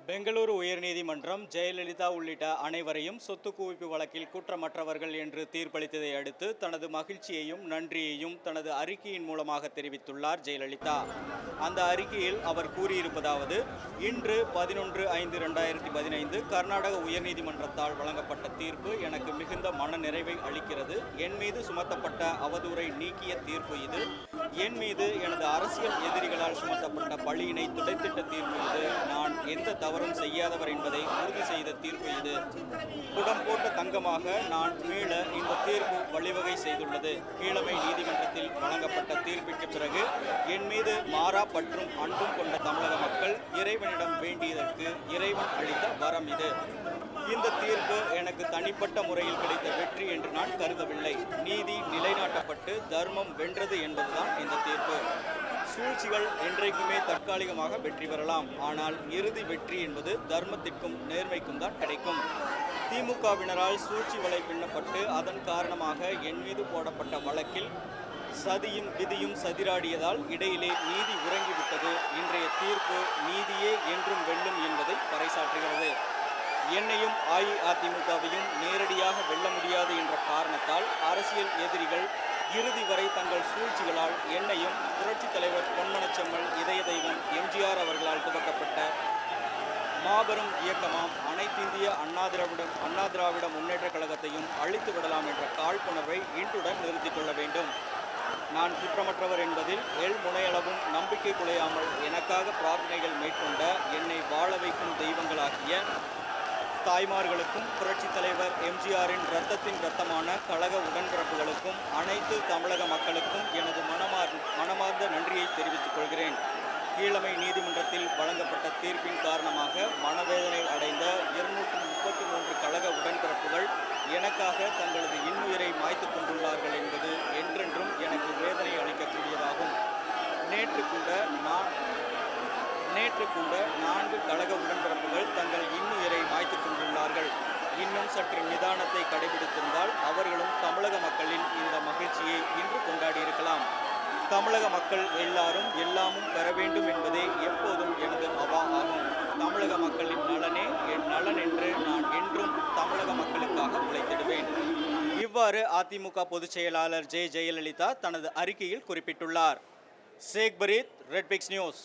பெங்களூரு உயர்நீதிமன்றம் ஜெயலலிதா உள்ளிட்ட அனைவரையும் சொத்து குவிப்பு வழக்கில் குற்றமற்றவர்கள் என்று தீர்ப்பளித்ததை அடுத்து தனது மகிழ்ச்சியையும் நன்றியையும் தனது அறிக்கையின் மூலமாக தெரிவித்துள்ளார் ஜெயலலிதா. அந்த அறிக்கையில் அவர் கூறியிருப்பதாவது: இன்று 11/5/2015 கர்நாடக உயர்நீதிமன்றத்தால் வழங்கப்பட்ட தீர்ப்பு எனக்கு மிகுந்த மன நிறைவை அளிக்கிறது. என் மீது சுமத்தப்பட்ட அவதூறை நீக்கிய தீர்ப்பு இது. என் மீது எனது அரசியல் எதிரிகளால் சுமத்தப்பட்ட பழியினை துடைத்திட்ட தீர்ப்பு இது. நான் எந்த தவறும் செய்யாதவர் என்பதை உறுதி செய்த தீர்ப்பு இது. குடம் போட்ட தங்கமாக நான் மீள இந்த தீர்ப்பு வழிவகை செய்துள்ளது. கீழமை நீதிமன்றத்தில் வழங்கப்பட்ட தீர்ப்பிற்கு பிறகு என் மீது மாறா பற்றும் அன்பும் கொண்ட தமிழக மக்கள் இறைவனிடம் வேண்டியதற்கு இறைவன் அளித்த வரம் இது. இந்த தீர்ப்பு எனக்கு தனிப்பட்ட முறையில் கிடைத்த வெற்றி என்று நான் கருதவில்லை. நீதி நிலைநாட்டப்பட்டு தர்மம் வென்றது என்பதுதான் இந்த தீர்ப்பு. சூழ்ச்சிகள் என்றைக்குமே தற்காலிகமாக வெற்றி பெறலாம். ஆனால் இறுதி வெற்றி என்பது தர்மத்திற்கும் நேர்மைக்கும் தான் கிடைக்கும். திமுகவினரால் சூழ்ச்சி வலை பின்னப்பட்டு அதன் காரணமாக என் மீது போடப்பட்ட வழக்கில் சதியும் விதியும் சதிராடியதால் இடையிலே நீதி உறங்கிவிட்டது. இன்றைய தீர்ப்பு நீதியே என்றும் வெல்லும் என்பதை பறைசாற்றுகிறது. என்னையும் அஇஅதிமுகவையும் நேரடியாக வெல்ல முடியாது என்ற காரணத்தால் அரசியல் எதிரிகள் இறுதி வரை தங்கள் சூழ்ச்சிகளால் என்னையும் புரட்சித் தலைவர் பொன்மனச்செம்மல் இதய தெய்வம் எம்ஜிஆர் அவர்களால் துவக்கப்பட்ட மாபெரும் இயக்கமாம் அனைத்திந்திய அண்ணா திராவிட முன்னேற்றக் கழகத்தையும் அழித்து விடலாம் என்ற காழ்ப்புணர்வை இன்றுடன் நிறுத்திக் கொள்ள வேண்டும். நான் குற்றமற்றவர் என்பதில் முனையளவும் நம்பிக்கை குலையாமல் எனக்காக பிரார்த்தனைகள் மேற்கொண்ட என்னை வாழ வைக்கும் தெய்வங்களாகிய தாய்மார்களுக்கும் புரட்சித் தலைவர் எம்ஜிஆரின் இரத்தத்தின் இரத்தமான கழக உடன்பிறப்புகளுக்கும் அனைத்து தமிழக மக்களுக்கும் எனது மனமார்ந்த நன்றியை தெரிவித்துக் கொள்கிறேன். கீழமை நீதிமன்றத்தில் வழங்கப்பட்ட தீர்ப்பின் காரணமாக மனவேதனை அடைந்த 233 கழக உடன்பிறப்புகள் எனக்காக தங்களது இன்னுயிரை மாய்த்து கொண்டுள்ளார்கள் என்பது என்றென்றும் எனக்கு வேதனை அளிக்கக்கூடியதாகும். நேற்று கூட 4 கழக உடன்பிறப்புகள் தங்கள் இன்னுயிரை மாய்த்து கொண்டுள்ளார்கள். இன்னும் சற்று நிதானத்தை கடைபிடித்திருந்தால் அவர்களும் தமிழக மக்களின் இந்த மகிழ்ச்சியை இன்று கொண்டாடியிருக்கலாம். தமிழக மக்கள் எல்லாரும் எல்லாமும் பெற வேண்டும் என்பதே எப்போதும் எனது அவா ஆகும். தமிழக மக்களின் நலனே என் நலன் என்று நான் என்றும் தமிழக மக்களுக்காக உழைத்திடுவேன். இவ்வாறு அதிமுக பொதுச் செயலாளர் ஜெயலலிதா தனது அறிக்கையில் குறிப்பிட்டுள்ளார். சேக் பரீத், ரெட் பிக்ஸ் நியூஸ்.